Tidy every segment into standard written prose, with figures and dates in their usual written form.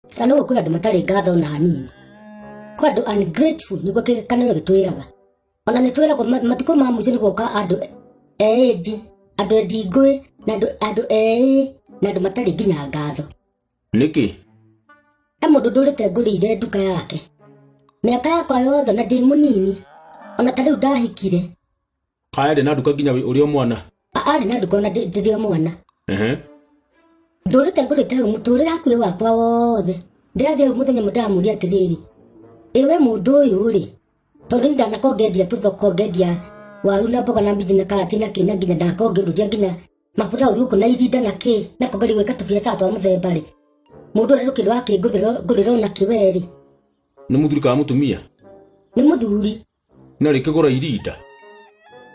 Sano ko andũ matarĩ ngatho na hanini. Kwa andũ ungrateful nĩguo kĩganĩro gĩtwĩraga. Ona nĩtwĩragwo matukũ ma mũico nĩgũka andũ endi, andũ endingũĩ na andũ na andũ matarĩ nginya ngatho. Nĩkĩ? Mũndũ ndũrĩte ngũrĩire nduka yake. Mĩaka yakwa yothe na ndĩ mũnini. Ona ta rĩu ndahikire. Arĩ na nduka nginya ũrĩ o mwana? Arĩ na nduka ona ndĩ o mwana. Ndũrĩte ngũrĩte mũtũrĩre hakuhĩ wakwa wothe. Ndĩrathiĩ hau mũthenya mũndamũria atĩrĩrĩ. Ewe mũndũ ũyũ rĩ, tondũ ndanakongendia tũthoko ngendia waru na mboga na mbindi na karati na kĩna nginya ndakongeruria nginya mafuta ũthiĩ gũkũ na irinda na kĩ na kongeri gwĩka tũbiacara twa mũthemba rĩ. Mũndũ ũrĩa rũkĩrĩ wake ngũrĩrwo na kĩweri. Nĩ mũthuri kana mũtumia? Nĩ mũthuri. Na rĩkĩgũra irinda?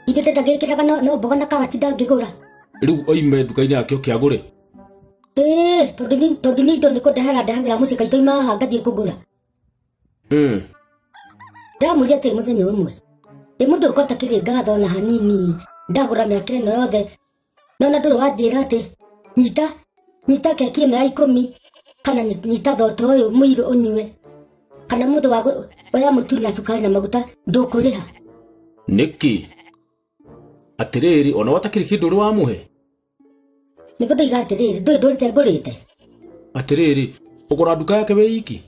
Irinda ndagĩkĩraga no mboga na karati ndangĩgũra. Rĩu oime nduka-inĩ yake ũkĩagũre? Tondũ nĩ indo ndehagĩra mũciĩ kaitũ ima haha ngathiĩ kũgũra. Ndamũria atĩ mũthenya ũmwe. Mũndũ ũkota kĩrĩ ngatho na hanini. Ndagũra mĩaka ĩno yothe. Nona ndũrĩ wanjĩra atĩ nyita keki ĩno ya 10 kana nyita thoto ũyũ mũirũ ũnyue. Kana mũndũ wa mũtu na cukari na maguta ndũkũrĩha. Nĩkĩ? Atĩrĩrĩ, ona watakĩrĩ kĩndũ ũrĩ wamũhe? Nĩguo ndoiga atĩrĩrĩ, ndũrĩte ngũrĩte. Atĩrĩrĩ, ũgũra nduka yake wĩ iki?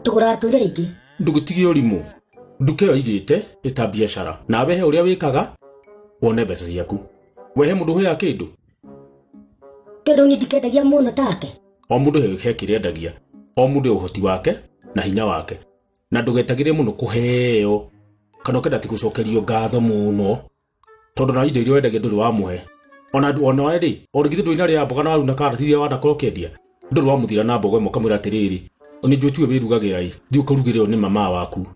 Tũgũraga tũrĩ aingĩ. Ndũgĩtige ũrimũ. Nduka ĩyo igĩte ĩta biacara. Nawe he ũrĩa wĩkaga wone mbeca ciaku. Wehe mũndũ ũhũyaga kĩndũ? Tondũ niĩ ndikendagia mũno take. O mũndũ he kĩrĩa endagia. O mũndũ ũhoti wake na hinya wake. Na ndũgetagĩre mũno kũheo. Kana ũkenda atĩ gũcokerio ngatho mũno. Tondũ na indo iria wendagia ndũrĩ wamũhe. Ona rĩ, orĩgithĩ ndũrĩ na rĩa mboga na waru na karati iria wanakorwo ũkĩendia. Ndũrĩ wamũthira na mboga ĩmwe kamwĩra atĩrĩrĩ. Oni njũĩ tiwe wĩrugagĩra ĩ. Thiĩ ũkarugĩre o nĩ mama waku.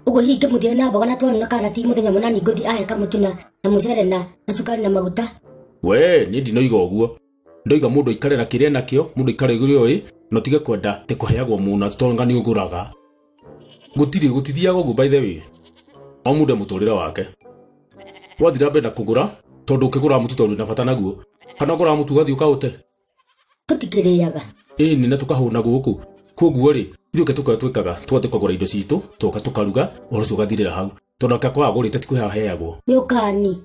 Ũguo hihi ngĩmũthira na mboga na twaru na karati mũthenya mũnani ngũthi ahe kamũtu na mũcere na cukari na maguta. We, niĩ ndinoiga ũguo. Ndoiga mũndũ aikare na kĩrĩa nakĩo, mũndũ aikare igũrũ ĩyo na ũtige kwenda atĩ kũheagwo mũno tondũ nĩ ũgũraga. Gũtithiaga ũguo by the way. O mũndũ mũtũrĩre wake. Wathira mbere na kũgũra tondũ ũkĩgũra mũtu tondũ na bata naguo. Kana ũgũra mũtu ũgathiĩ ũkaũte. Tũtikĩrĩaga. Ĩni na tũkahũna gũkũ. Koguo rĩ, ithuĩ tũkaga tũgathiĩ kũgũra indo citũ, tũkaruga, ũrũcio ũgathirĩra hau. Tondũ akakora agũrĩte ti kũheagwo. Yũkani.